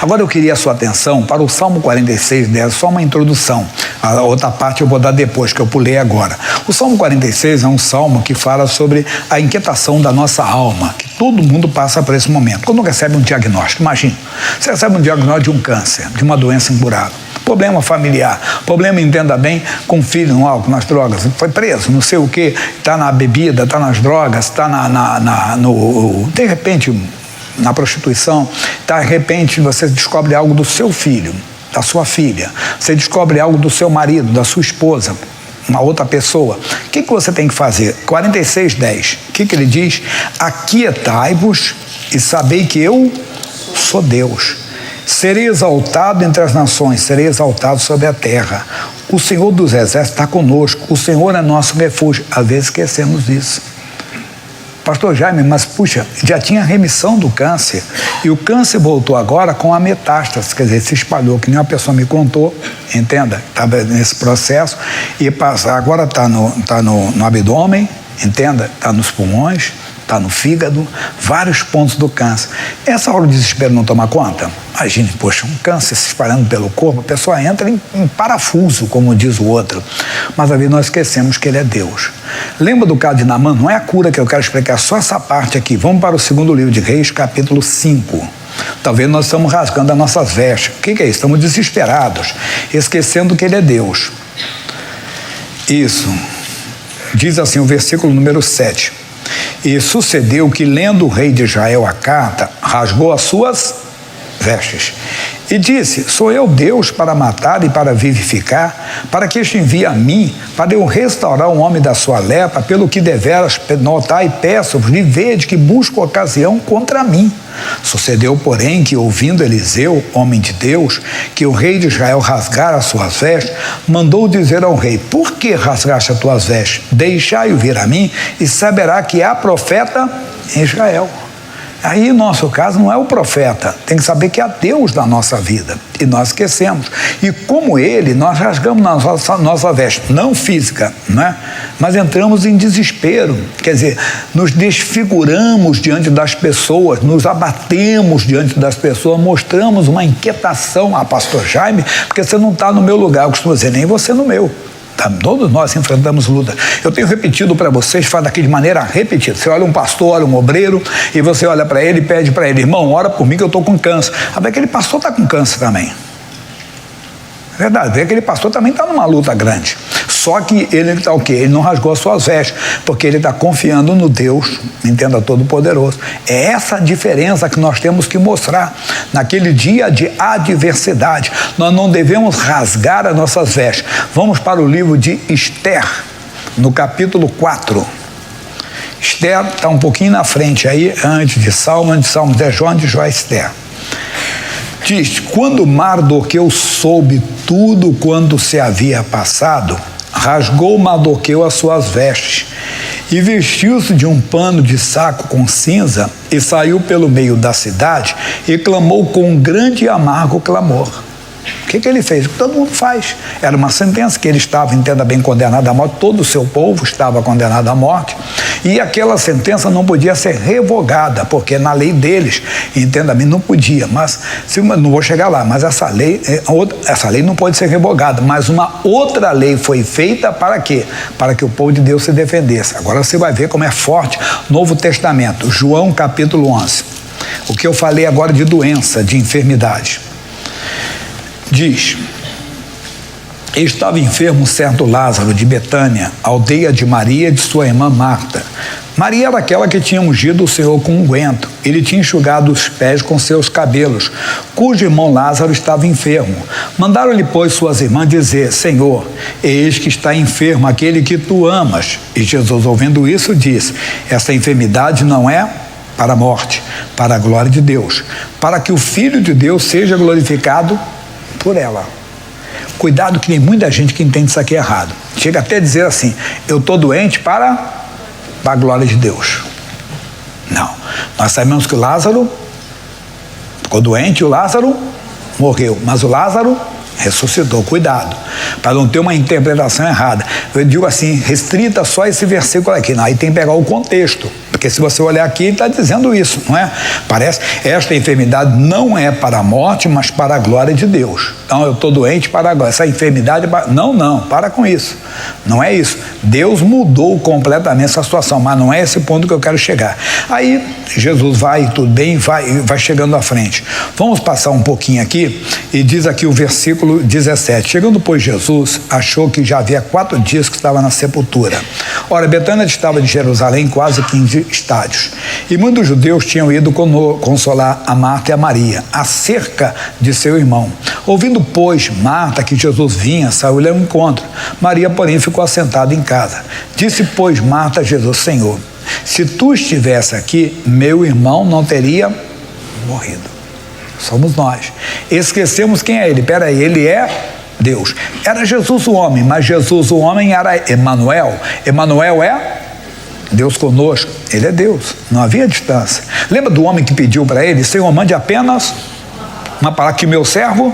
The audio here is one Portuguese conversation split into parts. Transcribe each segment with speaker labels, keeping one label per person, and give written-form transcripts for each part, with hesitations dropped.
Speaker 1: Agora eu queria a sua atenção para o Salmo 46, 10, só uma introdução. A outra parte eu vou dar depois, que eu pulei agora. O Salmo 46 é um salmo que fala sobre a inquietação da nossa alma, que todo mundo passa por esse momento. Quando recebe um diagnóstico, imagina, você recebe um diagnóstico de um câncer, de uma doença incurável, problema familiar, problema, entenda bem, com filho no álcool, nas drogas, foi preso, não sei o que, está na bebida, está nas drogas, está de repente, na prostituição, de repente você descobre algo do seu filho, da sua filha, você descobre algo do seu marido, da sua esposa, uma outra pessoa. O que você tem que fazer? 46:10. O que ele diz? Aquietai-vos e sabei que eu sou Deus. Serei exaltado entre as nações, serei exaltado sobre a terra. O Senhor dos Exércitos está conosco, o Senhor é nosso refúgio. Às vezes esquecemos disso. Pastor Jaime, mas puxa, já tinha remissão do câncer e o câncer voltou agora com a metástase, quer dizer, se espalhou, que nem uma pessoa me contou, entenda, estava nesse processo e agora está no abdômen, entenda, está nos pulmões, está no fígado, vários pontos do câncer. Essa hora o desespero não toma conta? Imagine, poxa, um câncer se espalhando pelo corpo, a pessoa entra em parafuso, como diz o outro. Mas ali nós esquecemos que ele é Deus. Lembra do caso de Naamã? Não é a cura que eu quero explicar, só essa parte aqui. Vamos para o 2º livro de Reis, capítulo 5. Talvez nós estamos rasgando as nossas vestes. O que é isso? Estamos desesperados, esquecendo que ele é Deus. Isso. Diz assim o versículo número 7. E sucedeu que, lendo o rei de Israel a carta, rasgou as suas vestes e disse: sou eu Deus para matar e para vivificar, para que este envie a mim, para eu restaurar o homem da sua lepra, pelo que deveras notai e peço-vos, e vede que busco ocasião contra mim. Sucedeu, porém, que, ouvindo Eliseu, homem de Deus, que o rei de Israel rasgara as suas vestes, mandou dizer ao rei: por que rasgaste as tuas vestes? Deixai-o vir a mim, e saberá que há profeta em Israel. Aí, no nosso caso, não é o profeta, tem que saber que há Deus na nossa vida, e nós esquecemos. E como ele, nós rasgamos nossa veste, não física, né? Mas entramos em desespero, quer dizer, nos desfiguramos diante das pessoas, nos abatemos diante das pessoas, mostramos uma inquietação. Pastor Jaime, porque você não está no meu lugar, eu costumo dizer, nem você no meu. Todos nós enfrentamos luta. Eu tenho repetido para vocês, falo daqui de maneira repetida. Você olha um pastor, olha um obreiro, e você olha para ele e pede para ele: irmão, ora por mim que eu estou com câncer. Aquele pastor está com câncer também. É verdade, aquele pastor também está numa luta grande. Só que ele está o quê? Ele não rasgou as suas vestes, porque ele está confiando no Deus, entenda, Todo-Poderoso. É essa a diferença que nós temos que mostrar naquele dia de adversidade. Nós não devemos rasgar as nossas vestes. Vamos para o livro de Esther, no capítulo 4. Esther está um pouquinho na frente aí, antes de Salmo de Jó, de Jó, Esther. Diz: quando Mardoqueu soube tudo quanto se havia passado, rasgou Mardoqueu as suas vestes e vestiu-se de um pano de saco com cinza e saiu pelo meio da cidade e clamou com um grande e amargo clamor. O que ele fez? O que todo mundo faz. Era uma sentença que ele estava, entenda bem, condenado à morte. Todo o seu povo estava condenado à morte. E aquela sentença não podia ser revogada, porque na lei deles, entenda bem, não podia. Mas, não vou chegar lá, mas essa lei não pode ser revogada. Mas uma outra lei foi feita para quê? Para que o povo de Deus se defendesse. Agora você vai ver como é forte o Novo Testamento. João capítulo 11. O que eu falei agora de doença, de enfermidade. Diz: estava enfermo um certo Lázaro de Betânia, aldeia de Maria e de sua irmã Marta. Maria era aquela que tinha ungido o Senhor com unguento. Ele tinha enxugado os pés com seus cabelos, cujo irmão Lázaro estava enfermo. Mandaram-lhe, pois, suas irmãs dizer: Senhor, eis que está enfermo aquele que tu amas. E Jesus, ouvindo isso, disse: essa enfermidade não é para a morte, para a glória de Deus, para que o Filho de Deus seja glorificado por ela. Cuidado, que tem muita gente que entende isso aqui errado. Chega até a dizer assim: eu estou doente para a glória de Deus. Não. Nós sabemos que o Lázaro ficou doente, o Lázaro morreu, mas o Lázaro ressuscitou. Cuidado, para não ter uma interpretação errada. Eu digo assim, restrita só esse versículo aqui. Não, aí tem que pegar o contexto. Porque se você olhar aqui, está dizendo isso, não é? Parece, esta enfermidade não é para a morte, mas para a glória de Deus. Então, eu estou doente para a glória. Essa enfermidade é para... Não, para com isso. Não é isso. Deus mudou completamente essa situação, mas não é esse ponto que eu quero chegar. Aí, Jesus vai, tudo bem, vai chegando à frente. Vamos passar um pouquinho aqui, e diz aqui o versículo 17. Chegando, pois, Jesus achou que já havia 4 dias que estava na sepultura. Ora, Betânia estava de Jerusalém quase 15 estádios. E muitos judeus tinham ido consolar a Marta e a Maria, acerca de seu irmão. Ouvindo, pois, Marta que Jesus vinha, saiu-lhe ao encontro. Maria, porém, ficou assentada em casa. Disse, pois, Marta a Jesus: Senhor, se tu estivesse aqui, meu irmão não teria morrido. Somos nós. Esquecemos quem é ele. Peraí, ele é Deus. Era Jesus o homem, mas Jesus o homem era Emanuel. Emanuel é Deus conosco. Ele é Deus. Não havia distância. Lembra do homem que pediu para ele: Senhor, mande apenas uma palavra que meu servo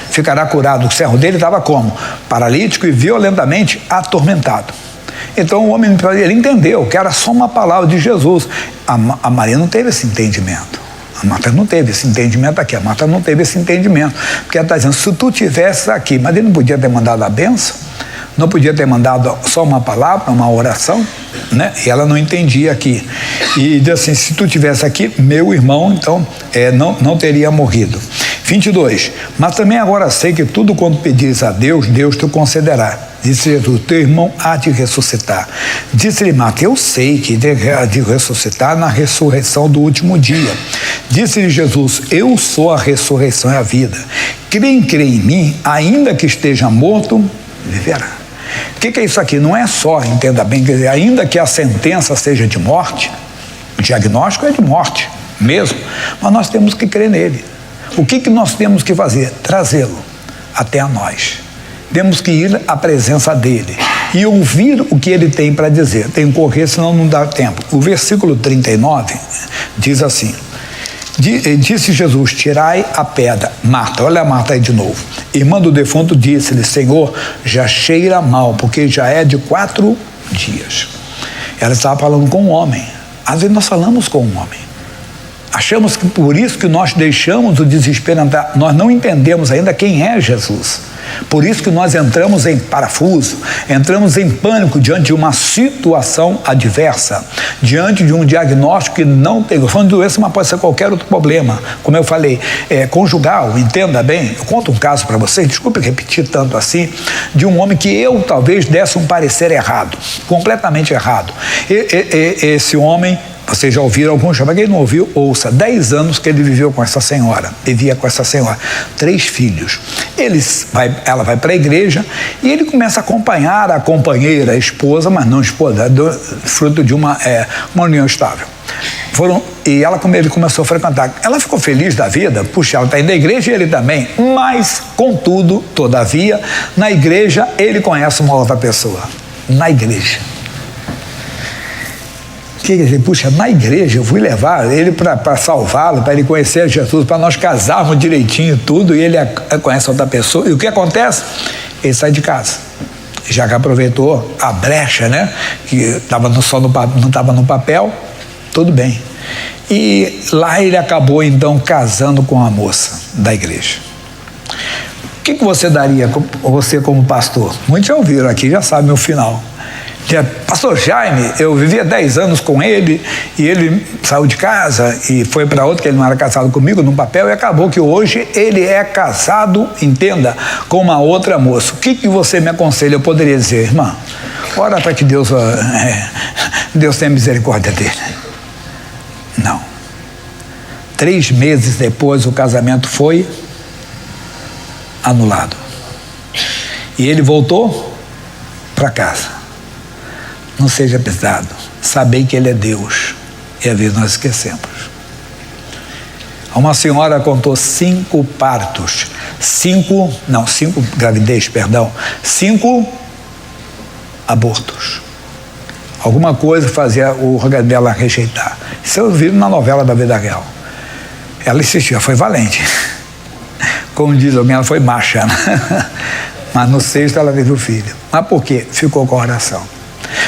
Speaker 1: ficará curado. O servo dele estava como? Paralítico e violentamente atormentado. Então o homem, ele entendeu que era só uma palavra de Jesus. A Maria não teve esse entendimento. A Marta não teve esse entendimento aqui. A Marta não teve esse entendimento. Porque ela está dizendo: se tu tivesses aqui, mas ele não podia ter mandado a bênção, não podia ter mandado só uma palavra, uma oração, né? E ela não entendia aqui. E diz assim: se tu tivesse aqui, meu irmão, então, não teria morrido. 22. Mas também agora sei que tudo quanto pedires a Deus, Deus te concederá. Disse Jesus: teu irmão há de ressuscitar. Disse-lhe Marta: eu sei que há de ressuscitar na ressurreição do último dia. Disse-lhe Jesus: eu sou a ressurreição e a vida. Quem crê em mim, ainda que esteja morto, viverá. O que é isso aqui? Não é só, entenda bem, quer dizer, ainda que a sentença seja de morte, o diagnóstico é de morte mesmo, mas nós temos que crer nele. O que nós temos que fazer? Trazê-lo até a nós. Temos que ir à presença dele e ouvir o que ele tem para dizer. Tem que correr, senão não dá tempo. O versículo 39 diz assim: disse Jesus: tirai a pedra. Marta, olha a Marta aí de novo. Irmã do defunto disse-lhe: Senhor, já cheira mal, porque já é de 4 dias. Ela estava falando com um homem. Às vezes nós falamos com um homem. Achamos que por isso que nós deixamos o desespero entrar. Nós não entendemos ainda quem é Jesus. Por isso que nós entramos em parafuso, entramos em pânico diante de uma situação adversa, diante de um diagnóstico que não tem. Falando de doença, mas pode ser qualquer outro problema. Como eu falei, conjugal, entenda bem. Eu conto um caso para vocês, desculpe repetir tanto assim, de um homem que eu talvez desse um parecer errado, completamente errado. Esse homem, vocês já ouviram alguns, mas quem não ouviu, ouça. 10 anos que ele viveu com essa senhora, vivia com essa senhora, 3 filhos. Ela vai para a igreja e ele começa a acompanhar a companheira, a esposa, mas não esposa, fruto de uma união estável. E ele começou a frequentar. Ela ficou feliz da vida, puxa, ela está indo à igreja e ele também, mas, contudo, todavia, na igreja ele conhece uma outra pessoa. Na igreja. Que ele, puxa, na igreja eu fui levar ele para salvá-lo, para ele conhecer Jesus, para nós casarmos direitinho e tudo, e ele conhece outra pessoa. E o que acontece? Ele sai de casa. Já que aproveitou a brecha, né? Que não estava no papel, tudo bem. E lá ele acabou então casando com a moça da igreja. O que você daria, você como pastor? Muitos já ouviram aqui, já sabem o final. Pastor Jaime, eu vivia 10 anos com ele e ele saiu de casa e foi para outro, que ele não era casado comigo, no papel, e acabou que hoje ele é casado, entenda, com uma outra moça. O que você me aconselha? Eu poderia dizer: irmã, ora para que Deus tenha misericórdia dele. Não. 3 meses depois o casamento foi anulado e ele voltou para casa. Não seja pesado, saber que ele é Deus, e às vezes nós esquecemos. Uma senhora contou 5 partos, 5 gravidez, 5 abortos. Alguma coisa fazia o órgão dela rejeitar. Isso eu vi na novela da vida real. Ela insistiu, foi valente. Como diz alguém, ela foi macha, né? Mas no 6º ela teve o filho. Mas por quê? Ficou com a oração.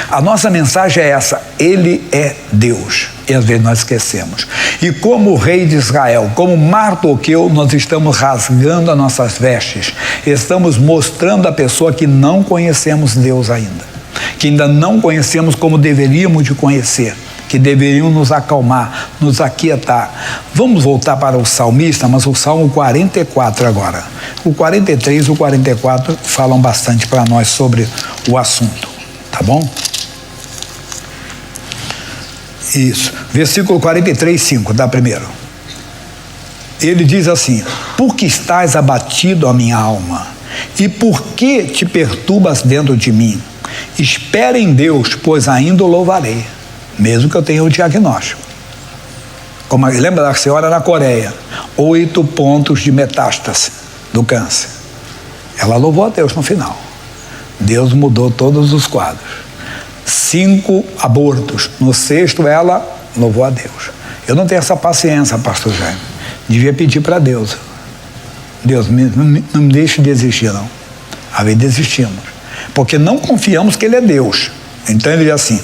Speaker 1: A nossa mensagem é essa: Ele é Deus. E às vezes nós esquecemos. E como o rei de Israel, como Mardoqueu, nós estamos rasgando as nossas vestes. Estamos mostrando à pessoa que não conhecemos Deus ainda. Que ainda não conhecemos como deveríamos de conhecer. Que deveriam nos acalmar, nos aquietar. Vamos voltar para o salmista, mas o Salmo 44 agora. O 43 e o 44 falam bastante para nós sobre o assunto. Tá bom? Isso. Versículo 43, 5, dá primeiro. Ele diz assim: por que estás abatido, a minha alma? E por que te perturbas dentro de mim? Espera em Deus, pois ainda o louvarei, mesmo que eu tenha o diagnóstico. Como, lembra da senhora na Coreia? 8 pontos de metástase do câncer. Ela louvou a Deus no final. Deus mudou todos os quadros. 5 abortos. No 6º, ela louvou a Deus. Eu não tenho essa paciência, pastor Jaime. Devia pedir para Deus. Deus, não me deixe desistir, não. Às vezes desistimos. Porque não confiamos que Ele é Deus. Então ele diz assim: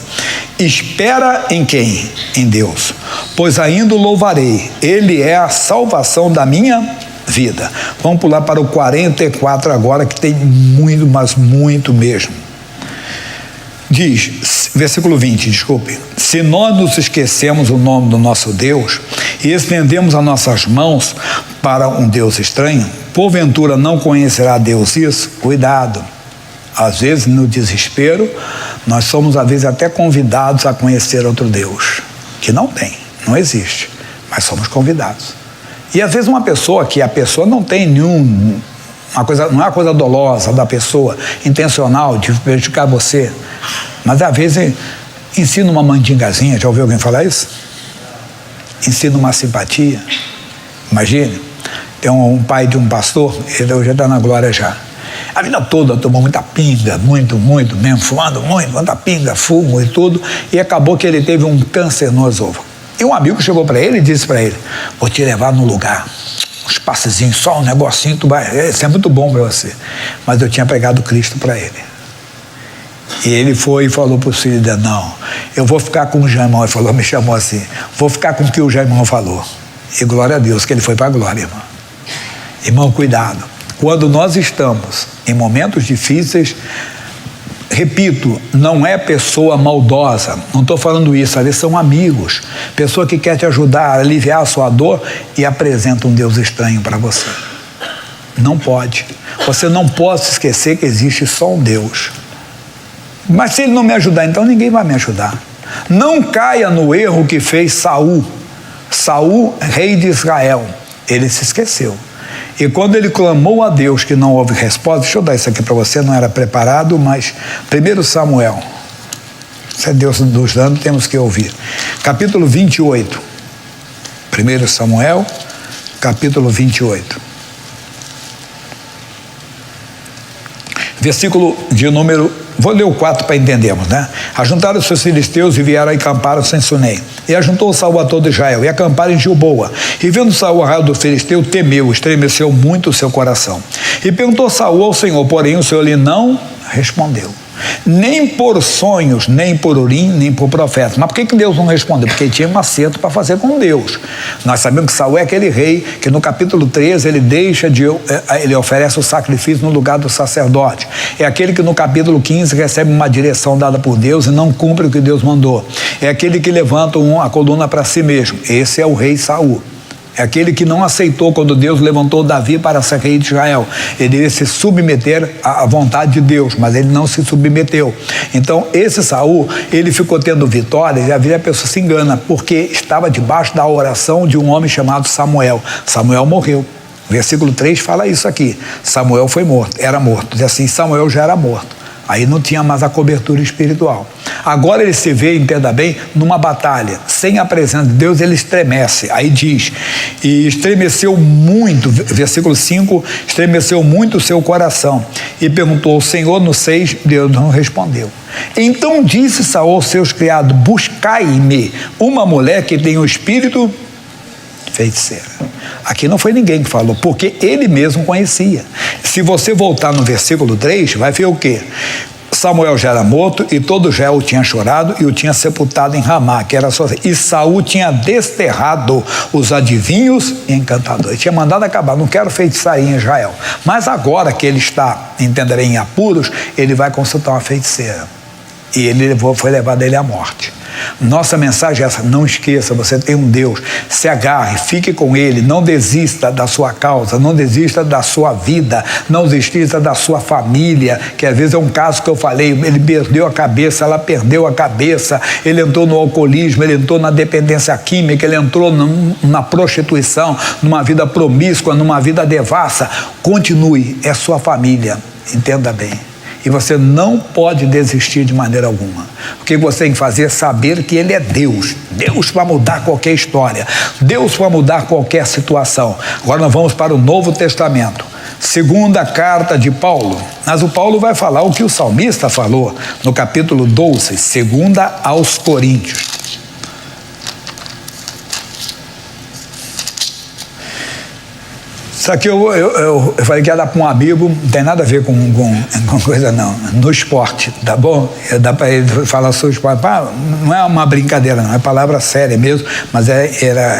Speaker 1: espera em quem? Em Deus. Pois ainda o louvarei. Ele é a salvação da minha vida. Vamos pular para o 44 agora, que tem muito, mas muito mesmo. Diz, versículo 20, desculpe: se nós nos esquecemos o nome do nosso Deus e estendemos as nossas mãos para um Deus estranho, porventura não conhecerá Deus isso? Cuidado. Às vezes, no desespero, nós somos, às vezes, até convidados a conhecer outro Deus, que não tem, não existe, mas somos convidados. E, às vezes, uma pessoa que a pessoa não tem não é uma coisa dolosa da pessoa, intencional, de prejudicar você, mas, às vezes, ensina uma mandingazinha. Já ouviu alguém falar isso? Ensina uma simpatia. Imagine, tem um pai de um pastor, ele já está na glória já. A vida toda tomou muita pinga, muito mesmo, fumando muito, muita pinga, fumo e tudo, e acabou que ele teve um câncer no esôfago. E um amigo chegou para ele e disse para ele: vou te levar num lugar, uns passezinhos, só um negocinho, isso é muito bom para você. Mas eu tinha pregado Cristo para ele. E ele foi e falou para o filho dele: não, eu vou ficar com o Jaimão. Ele falou, me chamou assim: vou ficar com o que o Jaimão falou. E glória a Deus que ele foi para a glória, irmão. Irmão, cuidado. Quando nós estamos em momentos difíceis, repito, não é pessoa maldosa, não estou falando isso, às vezes são amigos, pessoa que quer te ajudar a aliviar a sua dor e apresenta um Deus estranho para você. Não pode. Você não pode se esquecer que existe só um Deus. Mas se ele não me ajudar, então ninguém vai me ajudar. Não caia no erro que fez Saul. Saul, rei de Israel, ele se esqueceu. E quando ele clamou a Deus que não houve resposta, deixa eu dar isso aqui para você, não era preparado, mas 1 Samuel, se é Deus nos dando, temos que ouvir. Capítulo 28. 1 Samuel, capítulo 28. Versículo de número, vou ler o 4 para entendermos, né? Ajuntaram os seus filisteus e vieram e acamparam sem Sunem. E ajuntou Saul a todo Israel, e acamparam em Gilboa. E vendo Saul o arraial do filisteu, temeu, estremeceu muito o seu coração. E perguntou Saul ao Senhor, porém o Senhor lhe não respondeu. Nem por sonhos, nem por urim, nem por profetas. Mas por que Deus não respondeu? Porque ele tinha um acerto para fazer com Deus. Nós sabemos que Saul é aquele rei que no capítulo 13 ele oferece o sacrifício no lugar do sacerdote. É aquele que no capítulo 15 recebe uma direção dada por Deus e não cumpre o que Deus mandou. É aquele que levanta a coluna para si mesmo. Esse é o rei Saul. É aquele que não aceitou quando Deus levantou Davi para ser rei de Israel. Ele devia se submeter à vontade de Deus, mas ele não se submeteu. Então, esse Saul, ele ficou tendo vitórias e a pessoa se engana, porque estava debaixo da oração de um homem chamado Samuel. Samuel morreu. Versículo 3 fala isso aqui. Samuel foi morto, era morto. Diz assim, Samuel já era morto. Aí não tinha mais a cobertura espiritual. Agora ele se vê, entenda bem, numa batalha. Sem a presença de Deus, ele estremece. Aí diz, e estremeceu muito, versículo 5, estremeceu muito o seu coração. E perguntou ao Senhor no 6, Deus não respondeu. Então disse Saul aos seus criados, buscai-me uma mulher que tenha o espírito feiticeira. Aqui não foi ninguém que falou, porque ele mesmo conhecia. Se você voltar no versículo 3, vai ver o quê? Samuel já era morto e todo Israel o tinha chorado e o tinha sepultado em Ramá, que era sua... E Saul tinha desterrado os adivinhos e encantadores. Ele tinha mandado acabar, não quero feitiçaria em Israel. Mas agora que ele está, entenderem, em apuros, ele vai consultar uma feiticeira. E ele foi levado ele à morte. Nossa mensagem é essa: não esqueça, você tem um Deus, se agarre, fique com Ele, não desista da sua causa, não desista da sua vida, não desista da sua família, que às vezes é um caso que eu falei, ele perdeu a cabeça, ela perdeu a cabeça, ele entrou no alcoolismo, ele entrou na dependência química, ele entrou na prostituição, numa vida promíscua, numa vida devassa. Continue, é sua família, entenda bem. E você não pode desistir de maneira alguma. O que você tem que fazer é saber que Ele é Deus. Deus para mudar qualquer história. Deus para mudar qualquer situação. Agora nós vamos para o Novo Testamento. Segunda carta de Paulo. Mas o Paulo vai falar o que o salmista falou no capítulo 12, segunda aos Coríntios. Isso aqui eu falei que ia dar para um amigo, não tem nada a ver com coisa não, no esporte, tá bom? Dá para ele falar sobre esporte. Não é uma brincadeira não, é palavra séria mesmo, mas era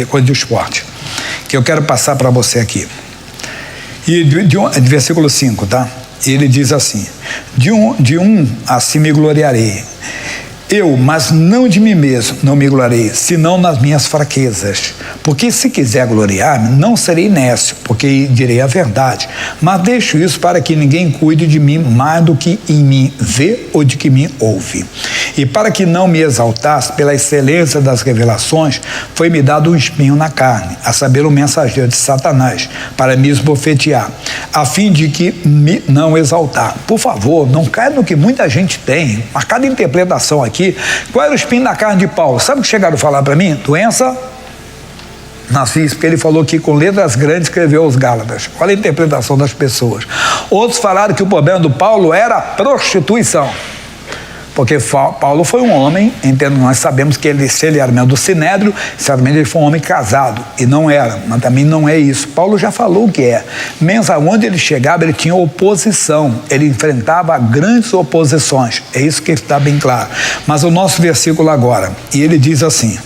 Speaker 1: coisa de esporte, que eu quero passar para você aqui. E de versículo 5, tá? Ele diz assim: de um assim me gloriarei. Eu, mas não de mim mesmo, não me gloriarei, senão nas minhas fraquezas. Porque se quiser gloriar-me, não serei nécio, porque direi a verdade. Mas deixo isso para que ninguém cuide de mim mais do que em mim vê ou de que me ouve. E para que não me exaltasse pela excelência das revelações, foi-me dado um espinho na carne, a saber, o mensageiro de Satanás, para me esbofetear, a fim de que me não exaltar. Por favor, não caia no que muita gente tem, a cada interpretação aqui. Qual era o espinho na carne de Paulo? Sabe o que chegaram a falar para mim? Doença na fiz, porque ele falou que com letras grandes escreveu aos Gálatas. Olha a interpretação das pessoas. Outros falaram que o problema do Paulo era a prostituição. Porque Paulo foi um homem, entendo, nós sabemos que se ele era membro do Sinédrio, certamente ele foi um homem casado, e não era, mas também não é isso. Paulo já falou o que é. Mesmo onde ele chegava, ele tinha oposição, ele enfrentava grandes oposições, é isso que está bem claro. Mas o nosso versículo agora, e ele diz assim,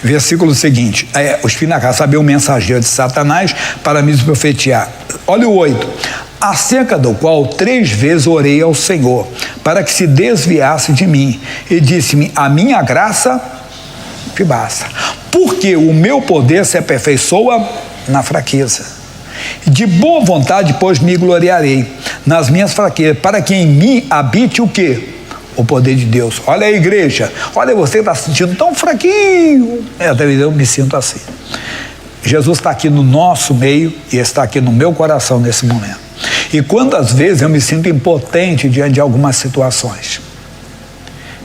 Speaker 1: versículo seguinte, o espinho na carne, saber o mensageiro de Satanás para me profetizar. Olha o 8. Acerca do qual 3 vezes orei ao Senhor, para que se desviasse de mim, e disse-me: a minha graça te basta, porque o meu poder se aperfeiçoa na fraqueza. De boa vontade, pois, me gloriarei nas minhas fraquezas, para que em mim habite o quê? O poder de Deus. Olha a igreja, olha, você está se sentindo tão fraquinho. Eu me sinto assim. Jesus está aqui no nosso meio e está aqui no meu coração nesse momento. E quantas vezes eu me sinto impotente diante de algumas situações,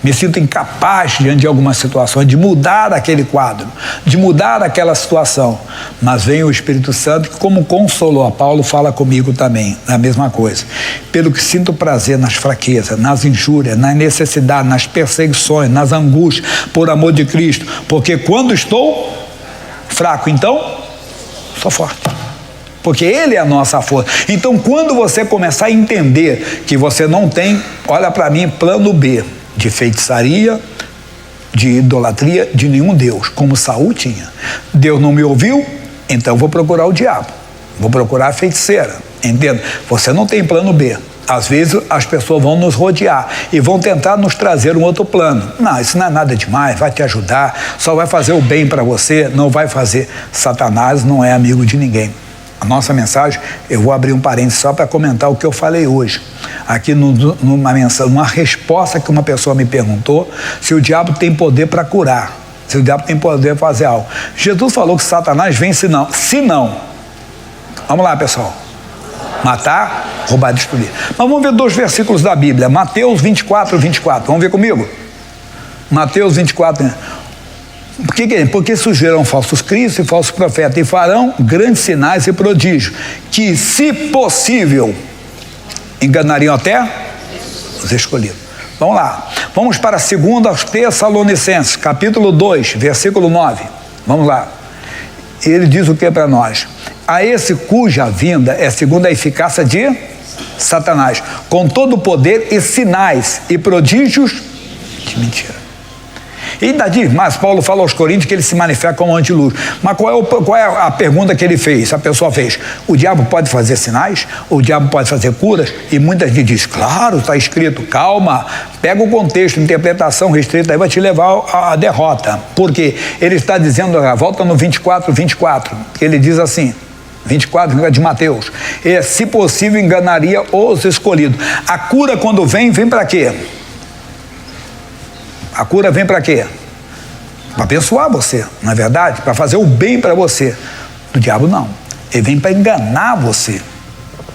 Speaker 1: me sinto incapaz diante de algumas situações, de mudar aquele quadro, de mudar aquela situação, mas vem o Espírito Santo que, como consolou a Paulo, fala comigo também, a mesma coisa. Pelo que sinto prazer nas fraquezas, nas injúrias, nas necessidades, nas perseguições, nas angústias, por amor de Cristo, porque quando estou fraco, então sou forte. Porque Ele é a nossa força. Então, quando você começar a entender que você não tem, olha para mim, plano B, de feitiçaria, de idolatria, de nenhum Deus, como Saul tinha. Deus não me ouviu, então vou procurar o diabo, vou procurar a feiticeira, entende? Você não tem plano B. Às vezes as pessoas vão nos rodear e vão tentar nos trazer um outro plano. Não, isso não é nada demais, vai te ajudar, só vai fazer o bem para você, não vai fazer. Satanás não é amigo de ninguém. A nossa mensagem, eu vou abrir um parênteses só para comentar o que eu falei hoje. Aqui numa resposta que uma pessoa me perguntou, se o diabo tem poder para curar, se o diabo tem poder para fazer algo. Jesus falou que Satanás vem se não. Vamos lá, pessoal. Matar, roubar e destruir. Mas vamos ver 2 versículos da Bíblia. Mateus 24, 24. Vamos ver comigo? Mateus 24, porque surgirão falsos cristos e falsos profetas e farão grandes sinais e prodígios, que, se possível, enganariam até os escolhidos. Vamos lá. Vamos para 2 Tessalonicenses, capítulo 2, versículo 9. Vamos lá. Ele diz o que para nós? A esse cuja vinda é segundo a eficácia de Satanás, com todo o poder e sinais e prodígios de mentira. E ainda diz, mas Paulo fala aos Coríntios que ele se manifesta como antiluz. Mas qual é a pergunta que ele fez? A pessoa fez: o diabo pode fazer sinais? O diabo pode fazer curas? E muitas vezes diz, claro, está escrito. Calma, pega o contexto, interpretação restrita, aí vai te levar à derrota. Porque ele está dizendo, volta no 24, ele diz assim, 24 de Mateus, e se possível enganaria os escolhidos. A cura quando vem para quê? A cura vem para quê? Para abençoar você, não é verdade? Para fazer o bem para você. Do diabo não. Ele vem para enganar você.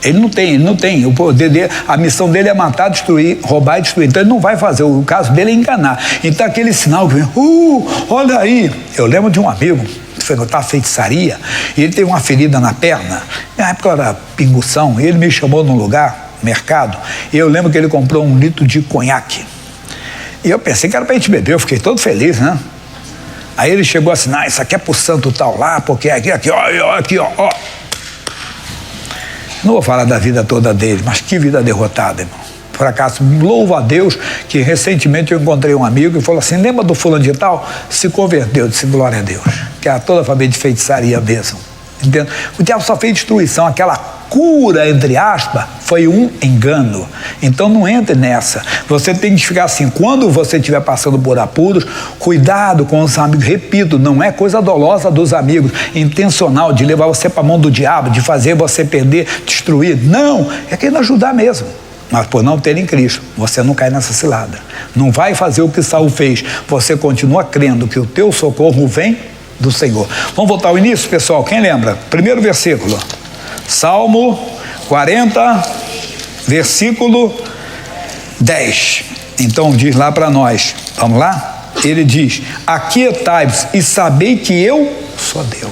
Speaker 1: Ele não tem. O poder dele, a missão dele é matar, destruir, roubar e destruir. Então ele não vai fazer. O caso dele é enganar. Então aquele sinal que vem, olha aí. Eu lembro de um amigo que foi notar feitiçaria e ele teve uma ferida na perna. Na época era pingução. E ele me chamou num lugar, mercado, e eu lembro que ele comprou 1 litro de conhaque. E eu pensei que era pra gente beber, eu fiquei todo feliz, né? Aí ele chegou assim, isso aqui é pro santo tal lá, porque aqui, ó. Não vou falar da vida toda dele, mas que vida derrotada, irmão. Por acaso, louvo a Deus que recentemente eu encontrei um amigo e falou assim, lembra do fulano de tal? Se converteu, eu disse, glória a Deus. Que era toda a família de feitiçaria mesmo. Entende? O diabo só fez destruição, aquela cura, entre aspas, foi um engano. Então não entre nessa. Você tem que ficar assim, quando você estiver passando por apuros, cuidado com os amigos. Repito, não é coisa dolosa dos amigos, intencional, de levar você para a mão do diabo, de fazer você perder, destruir. Não, é querendo ajudar mesmo. Mas por não ter em Cristo, você não cai nessa cilada. Não vai fazer o que Saul fez. Você continua crendo que o teu socorro vem do Senhor. Vamos voltar ao início, pessoal? Quem lembra? Primeiro versículo. Salmo 40, versículo 10. Então diz lá para nós. Vamos lá? Ele diz, aquietai-vos e sabei que eu sou Deus.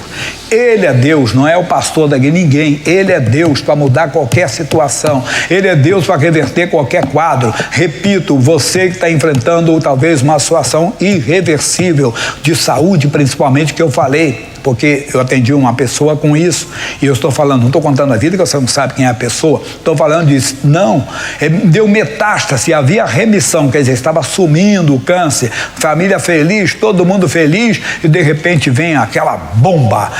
Speaker 1: Ele é Deus, não é o pastor daqui, ninguém. Ele é Deus para mudar qualquer situação. Ele é Deus para reverter qualquer quadro. Repito, você que está enfrentando talvez uma situação irreversível de saúde, principalmente, que eu falei, porque eu atendi uma pessoa com isso, e eu estou falando, não estou contando a vida, que você não sabe quem é a pessoa, estou falando disso. Não, deu metástase, havia remissão, quer dizer, estava sumindo o câncer, família feliz, todo mundo feliz, e de repente vem aquela bomba,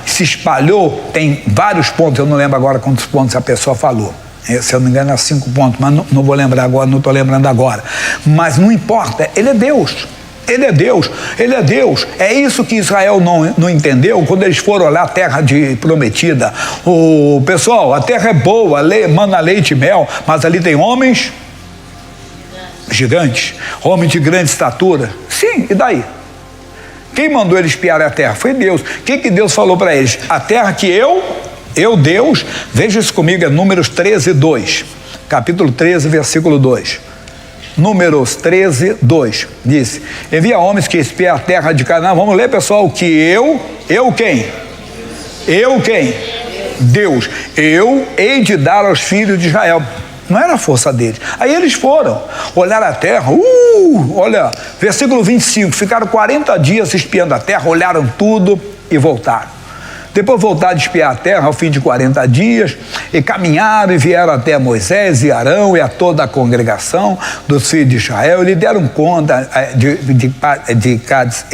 Speaker 1: se espalhou, tem vários pontos, eu não lembro agora quantos pontos a pessoa falou. Se eu não me engano, é 5 pontos, mas não vou lembrar agora, não estou lembrando agora. Mas não importa, ele é Deus. Ele é Deus, ele é Deus. É isso que Israel não entendeu quando eles foram olhar a terra prometida. Pessoal, a terra é boa, mana leite e mel, mas ali tem homens gigantes, homens de grande estatura. Sim, e daí? Quem mandou eles espiar a terra? Foi Deus. O que Deus falou para eles? A terra que eu, Deus, veja isso comigo, é Números 13, 2. Capítulo 13, versículo 2. Números 13, 2, disse, envia homens que espiem a terra de Canaã. Vamos ler, pessoal, que eu quem? Deus, eu hei de dar aos filhos de Israel. Não era a força deles. Aí eles foram, olharam a terra, olha, versículo 25, ficaram 40 dias espiando a terra, olharam tudo e voltaram. Depois voltaram a espiar a terra ao fim de 40 dias, e caminharam e vieram até Moisés e Arão e a toda a congregação dos filhos de Israel, e lhe deram conta de Cádiz,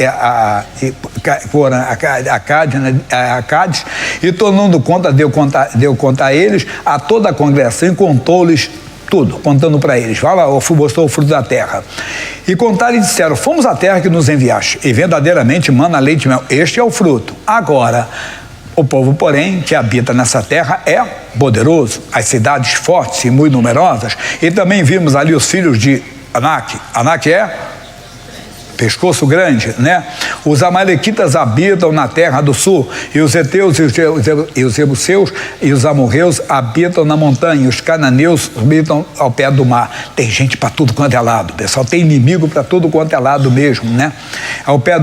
Speaker 1: e tornando conta, deu conta a eles, a toda a congregação, e contou-lhes tudo, contando para eles. Fala, mostrou o fruto da terra. E contaram e disseram, fomos à terra que nos enviaste, e verdadeiramente mana leite e mel. Este é o fruto. Agora, o povo, porém, que habita nessa terra é poderoso, as cidades fortes e muito numerosas. E também vimos ali os filhos de Anak. Anak é pescoço grande, né? Os amalequitas habitam na terra do sul, e os heteus e os jebuseus e os amorreus habitam na montanha, e os cananeus habitam ao pé do mar. Tem gente para tudo quanto é lado, pessoal, tem inimigo para tudo quanto é lado mesmo, né? Ao pé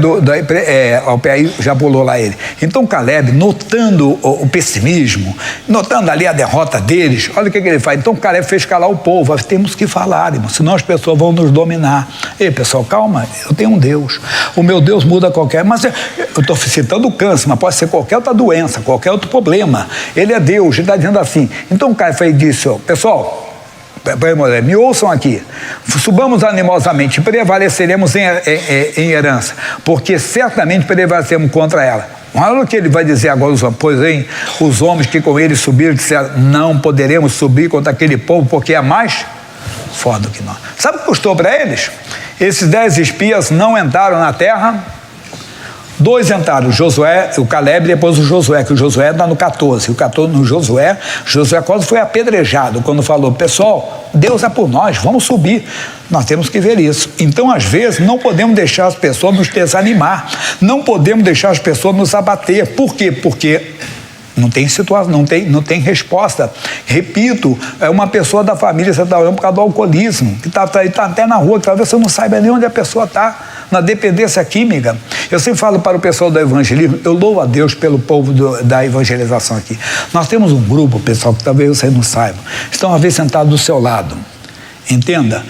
Speaker 1: aí já pulou lá ele. Então Caleb, notando o pessimismo, notando ali a derrota deles, olha o que ele faz. Então Caleb fez calar o povo. Temos que falar, irmão, senão as pessoas vão nos dominar. Ei, pessoal, calma, eu tenho tem um Deus. O meu Deus muda qualquer... Mas eu estou citando o câncer, mas pode ser qualquer outra doença, qualquer outro problema. Ele é Deus, ele está dizendo assim. Então o Caifás disse, ó, pessoal, me ouçam aqui, subamos animosamente, prevaleceremos em herança, porque certamente prevaleceremos contra ela. Olha o que ele vai dizer agora, os homens que com ele subiram disseram, não poderemos subir contra aquele povo, porque é mais forte do que nós. Sabe o que custou para eles? Esses 10 espias não entraram na terra. 2 entraram, o Josué, o Caleb e depois o Josué, que o Josué está no 14. O 14 no Josué quase foi apedrejado quando falou, pessoal, Deus é por nós, vamos subir. Nós temos que ver isso. Então, às vezes, não podemos deixar as pessoas nos desanimar, não podemos deixar as pessoas nos abater. Por quê? Porque não tem situação, não tem resposta. Repito, é uma pessoa da família, você está olhando por causa do alcoolismo, que está até na rua, que talvez você não saiba nem onde a pessoa está, na dependência química. Eu sempre falo para o pessoal do evangelismo, eu louvo a Deus pelo povo da evangelização aqui. Nós temos um grupo, pessoal, que talvez vocês não saibam, estão às vezes sentados do seu lado. Entenda?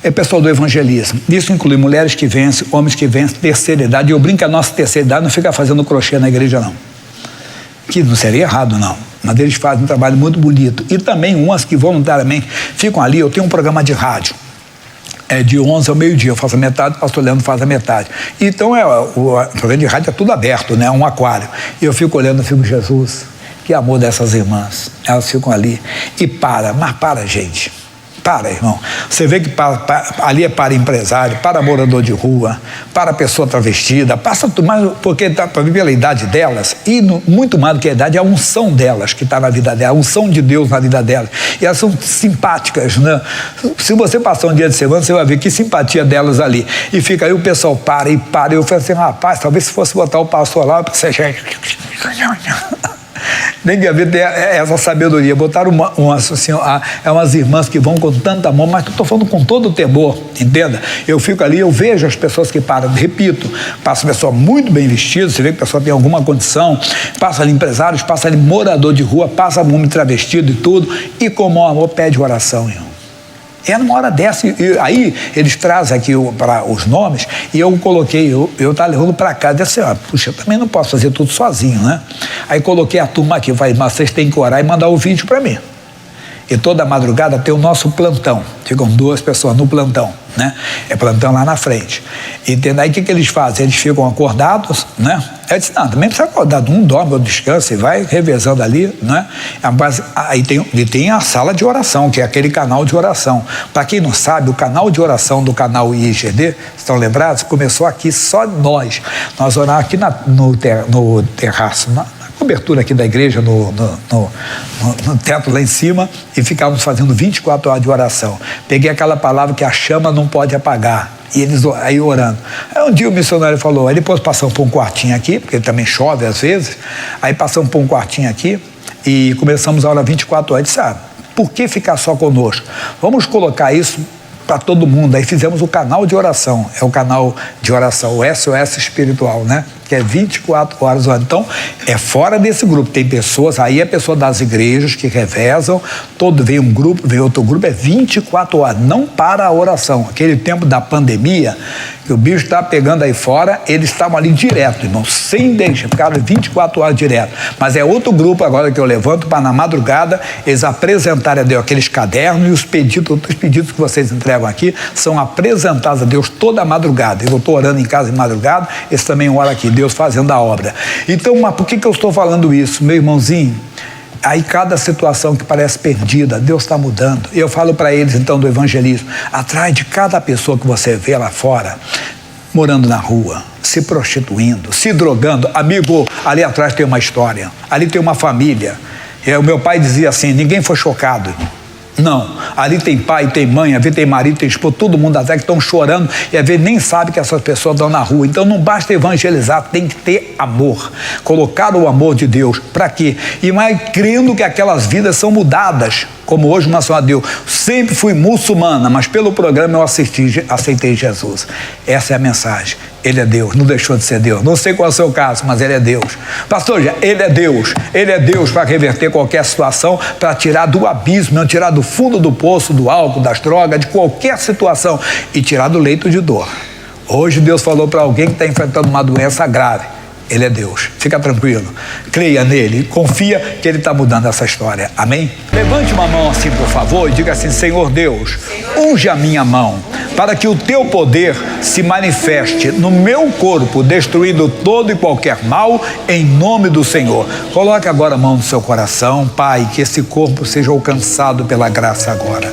Speaker 1: É pessoal do evangelismo. Isso inclui mulheres que vencem, homens que vencem, terceira idade. Eu brinco que a nossa terceira idade não fica fazendo crochê na igreja, não. Que não seria errado, não. Mas eles fazem um trabalho muito bonito. E também umas que voluntariamente ficam ali. Eu tenho um programa de rádio. É de 11 ao meio-dia. Eu faço a metade, o pastor Leandro faz a metade. Então, o programa de rádio é tudo aberto, né? É um aquário. E eu fico olhando e fico, Jesus, que amor dessas irmãs. Elas ficam ali. E mas para, gente. Para, irmão. Você vê que ali é para empresário, para morador de rua, para pessoa travestida, passa tudo mais, porque para viver a idade delas, e muito mais do que a idade, é a unção delas que está na vida delas, a unção de Deus na vida delas. E elas são simpáticas, né? Se você passar um dia de semana, você vai ver que simpatia delas ali. E fica aí, o pessoal para. E eu falei assim, rapaz, talvez se fosse botar o pastor lá, porque você já... Nem que haver essa sabedoria. Botaram umas irmãs que vão com tanta mão, mas estou falando com todo o temor, entenda? Eu fico ali, eu vejo as pessoas que param, repito, passa pessoa muito bem vestida, você vê que a pessoa tem alguma condição, passa ali empresários, passa ali morador de rua, passa homem travestido e tudo, e com o amor pede oração, irmão. É numa hora dessa, e aí eles trazem aqui para os nomes, e eu coloquei, eu estava levando para cá, disse assim, puxa, eu também não posso fazer tudo sozinho, né? Aí coloquei a turma aqui, eu falei, mas vocês têm que orar e mandar o vídeo para mim. E toda madrugada tem o nosso plantão, ficam 2 pessoas no plantão, né? É plantão lá na frente. Entende? Aí o que eles fazem? Eles ficam acordados, né? Eu disse, não, também precisa acordar, um dorme, outro descansa e vai revezando ali, né? Aí tem a sala de oração, que é aquele canal de oração. Para quem não sabe, o canal de oração do canal IGD, estão lembrados? Começou aqui só nós. Nós orávamos aqui no terraço, cobertura aqui da igreja, no teto lá em cima, e ficávamos fazendo 24 horas de oração. Peguei aquela palavra que a chama não pode apagar, e eles aí orando. Aí um dia o missionário falou, aí depois passamos por um quartinho aqui, porque também chove às vezes, aí passamos por um quartinho aqui, e começamos a orar 24 horas. Disse, por que ficar só conosco? Vamos colocar isso para todo mundo. Aí fizemos o canal de oração, é o canal de oração, o SOS espiritual, né? Que é 24 horas. Então, é fora desse grupo. Tem pessoas, aí é pessoa das igrejas que revezam, vem um grupo, vem outro grupo, é 24 horas, não para a oração. Aquele tempo da pandemia, que o bicho estava pegando aí fora, eles estavam ali direto, irmão, sem deixar, ficaram 24 horas direto. Mas é outro grupo agora que eu levanto para na madrugada eles apresentarem a Deus aqueles cadernos, e os pedidos que vocês entregam aqui são apresentados a Deus toda a madrugada. Eu estou orando em casa de madrugada, eles também oram aqui, Deus fazendo a obra. Então, mas por que eu estou falando isso, meu irmãozinho? Aí cada situação que parece perdida, Deus está mudando. Eu falo para eles então do evangelismo, atrás de cada pessoa que você vê lá fora, morando na rua, se prostituindo, se drogando, amigo, ali atrás tem uma história, ali tem uma família. O meu pai dizia assim, ninguém foi chocado. Não, ali tem pai, tem mãe, às vezes tem marido, tem esposa, todo mundo até que estão chorando e às vezes nem sabe que essas pessoas estão na rua. Então não basta evangelizar, tem que ter amor, colocar o amor de Deus. Para quê? E mais crendo que aquelas vidas são mudadas, como hoje uma senhora deu. Sempre fui muçulmana, mas pelo programa eu aceitei Jesus. Essa é a mensagem. Ele é Deus, não deixou de ser Deus. Não sei qual é o seu caso, mas Ele é Deus. Pastor, Ele é Deus. Ele é Deus para reverter qualquer situação, para tirar do abismo, não tirar do fundo do poço, do álcool, das drogas, de qualquer situação, e tirar do leito de dor. Hoje Deus falou para alguém que está enfrentando uma doença grave. Ele é Deus, fica tranquilo, creia nele, confia que ele está mudando essa história, amém? Levante uma mão assim, por favor, e diga assim: Senhor Deus, unge a minha mão, para que o teu poder se manifeste no meu corpo, destruindo todo e qualquer mal, em nome do Senhor. Coloque agora a mão no seu coração, Pai, que esse corpo seja alcançado pela graça agora.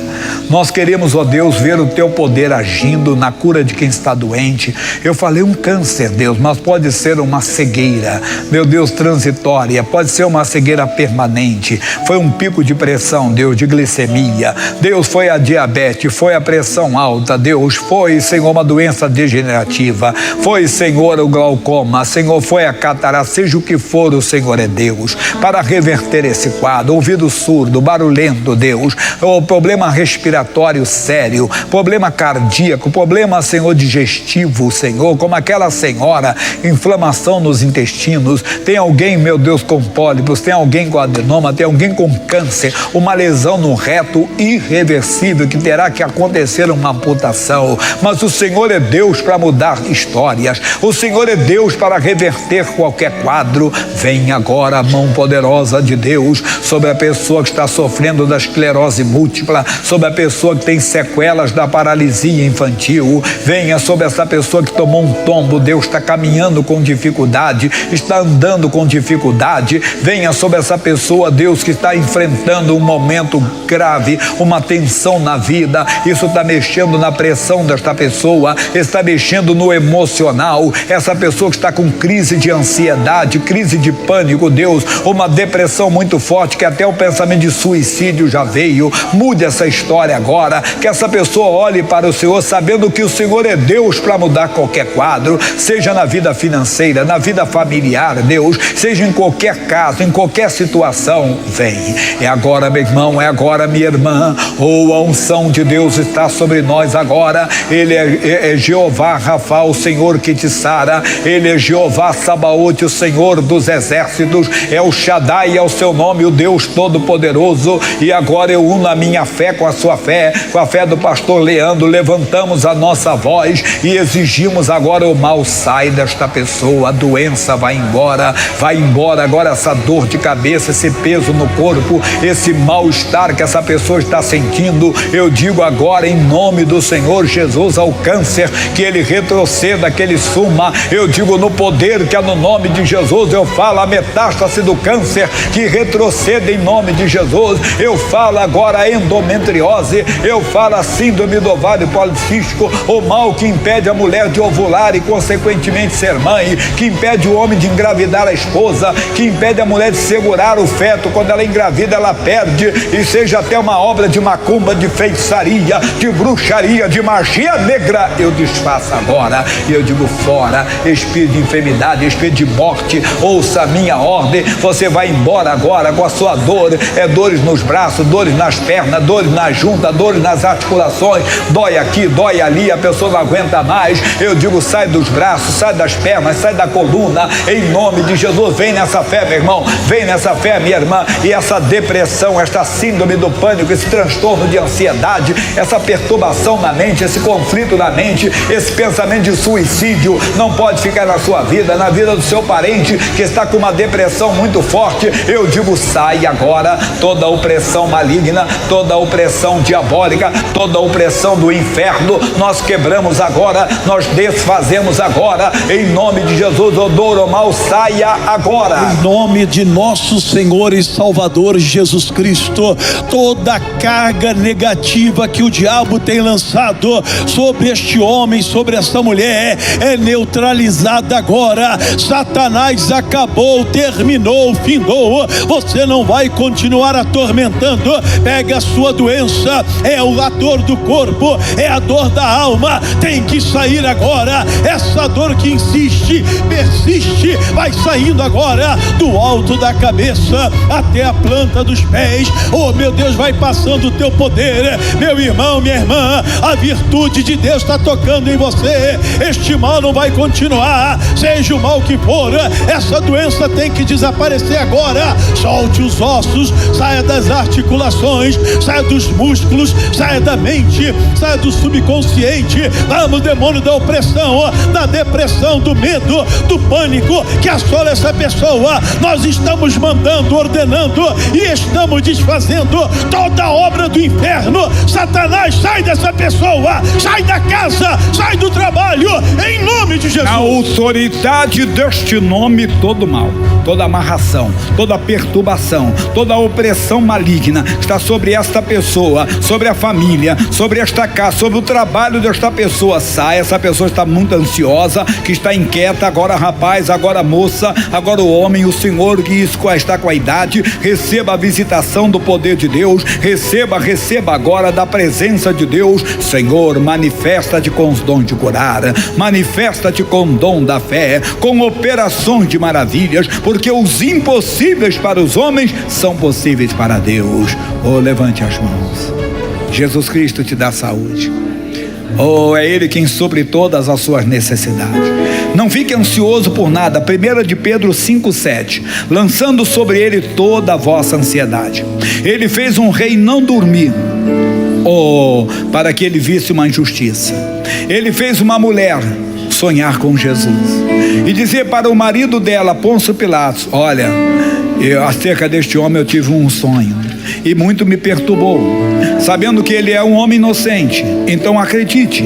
Speaker 1: Nós queremos, ó Deus, ver o teu poder agindo na cura de quem está doente. Eu falei um câncer, Deus, mas pode ser uma cegueira, meu Deus, transitória, pode ser uma cegueira permanente, foi um pico de pressão, Deus, de glicemia, Deus, foi a diabetes, foi a pressão alta, Deus, foi, Senhor, uma doença degenerativa, foi, Senhor, o glaucoma, Senhor, foi a catarata, seja o que for, o Senhor é Deus, para reverter esse quadro, ouvido surdo, barulhento, Deus, o problema respiratório sério, problema cardíaco, problema, Senhor, digestivo, Senhor, como aquela senhora, inflamação nos intestinos, tem alguém, meu Deus, com pólipos, tem alguém com adenoma, tem alguém com câncer, uma lesão no reto irreversível que terá que acontecer uma amputação, mas o Senhor é Deus para mudar histórias, o Senhor é Deus para reverter qualquer quadro. Vem agora a mão poderosa de Deus sobre a pessoa que está sofrendo da esclerose múltipla, sobre a pessoa que tem sequelas da paralisia infantil, venha sobre essa pessoa que tomou um tombo, Deus está caminhando com dificuldade, está andando com dificuldade, venha sobre essa pessoa, Deus, que está enfrentando um momento grave, uma tensão na vida, isso está mexendo na pressão desta pessoa, está mexendo no emocional, essa pessoa que está com crise de ansiedade, crise de pânico, Deus, uma depressão muito forte, que até o pensamento de suicídio já veio, mude essa história agora, que essa pessoa olhe para o Senhor, sabendo que o Senhor é Deus para mudar qualquer quadro, seja na vida financeira, na vida familiar, Deus, seja em qualquer caso, em qualquer situação, vem. É agora, meu irmão, é agora, minha irmã, a unção de Deus está sobre nós agora. Ele é Jeová Rafa, o Senhor que te sara, ele é Jeová Sabaote, o Senhor dos exércitos, é o Shaddai, é o seu nome, o Deus Todo-Poderoso. E agora eu uno a minha fé com a sua fé, com a fé do pastor Leandro, levantamos a nossa voz e exigimos agora: o mal sai desta pessoa, a doença vai embora agora, essa dor de cabeça, esse peso no corpo, esse mal-estar que essa pessoa está sentindo, eu digo agora, em nome do Senhor Jesus, ao câncer, que ele retroceda, que ele suma, eu digo no poder que é no nome de Jesus, eu falo a metástase do câncer, que retroceda em nome de Jesus, eu falo agora a endometriose, eu falo a síndrome do ovário policístico, o mal que impede a mulher de ovular e consequentemente ser mãe, que impede o homem de engravidar a esposa, que impede a mulher de segurar o feto, quando ela engravida ela perde, e seja até uma obra de macumba, de feitiçaria, de bruxaria, de magia negra, eu desfaço agora, e eu digo fora, espírito de enfermidade, espírito de morte, ouça a minha ordem, você vai embora agora com a sua dor, dores nos braços, dores nas pernas, dores na junta, dores nas articulações, dói aqui, dói ali, a pessoa não aguenta mais, eu digo sai dos braços, sai das pernas, sai da coluna, em nome de Jesus. Vem nessa fé, meu irmão, vem nessa fé, minha irmã, e essa depressão, esta síndrome do pânico, esse transtorno de ansiedade, essa perturbação na mente, esse conflito na mente, esse pensamento de suicídio não pode ficar na sua vida, na vida do seu parente que está com uma depressão muito forte, eu digo sai agora, toda opressão maligna, toda opressão diabólica, toda opressão do inferno, nós quebramos agora, nós desfazemos agora, em nome de Jesus, o dor, o mal, saia agora.
Speaker 2: Em nome de nosso Senhor e Salvador Jesus Cristo, toda carga negativa que o diabo tem lançado sobre este homem, sobre esta mulher, é neutralizada agora. Satanás acabou, terminou, findou. Você não vai continuar atormentando. Pega a sua doença, é a dor do corpo, é a dor da alma, tem que sair agora. Essa dor que insiste, existe, vai saindo agora do alto da cabeça até a planta dos pés. Oh, meu Deus, vai passando o teu poder, meu irmão, minha irmã. A virtude de Deus está tocando em você. Este mal não vai continuar, seja o mal que for. Essa doença tem que desaparecer agora. Solte os ossos, saia das articulações, saia dos músculos, saia da mente, saia do subconsciente. Vamos, demônio da opressão, da depressão, do medo, do pânico que assola essa pessoa. Nós estamos mandando, ordenando e estamos desfazendo toda a obra do inferno. Satanás, sai dessa pessoa, sai da casa, sai do trabalho, em nome de Jesus.
Speaker 1: Na autoridade deste nome, todo mal, toda amarração, toda perturbação, toda opressão maligna está sobre esta pessoa, sobre a família, sobre esta casa, sobre o trabalho desta pessoa. Sai, essa pessoa está muito ansiosa, que está inquieta. Agora rapaz, agora moça, agora o homem, o Senhor que está com a idade, receba a visitação do poder de Deus, receba agora da presença de Deus. Senhor, manifesta-te com os dons de curar, manifesta-te com o dom da fé, com operações de maravilhas, porque os impossíveis para os homens são possíveis para Deus. Oh, levante as mãos. Jesus Cristo te dá saúde. Oh, é Ele quem supre todas as suas necessidades. Não fique ansioso por nada. 1 de Pedro 5,7, lançando sobre Ele toda a vossa ansiedade. Ele fez um rei não dormir, para que ele visse uma injustiça. Ele fez uma mulher sonhar com Jesus e dizer para o marido dela, Pôncio Pilatos: olha, acerca deste homem eu tive um sonho e muito me perturbou, sabendo que ele é um homem inocente. Então acredite,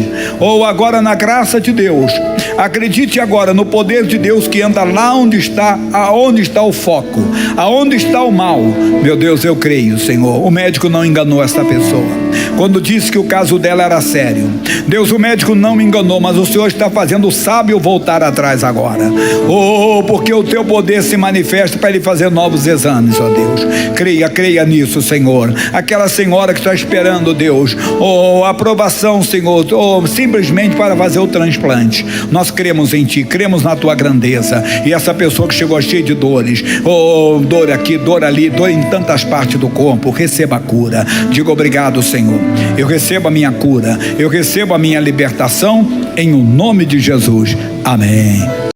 Speaker 1: agora na graça de Deus, acredite agora no poder de Deus que anda lá onde está o foco, aonde está o mal. Meu Deus, eu creio, Senhor. O médico não enganou essa pessoa quando disse que o caso dela era sério. Deus, o médico não me enganou, mas o Senhor está fazendo o sábio voltar atrás agora. Porque o teu poder se manifesta para ele fazer novos exames, ó Deus. Creia nisso, Senhor. Aquela senhora que está esperando, Deus, aprovação, Senhor, simplesmente para fazer o transplante. Nós cremos em Ti, cremos na Tua grandeza. E essa pessoa que chegou cheia de dores, dor aqui, dor ali, dor em tantas partes do corpo, receba a cura. Diga obrigado, Senhor. Eu recebo a minha cura, eu recebo a minha libertação em o nome de Jesus. Amém.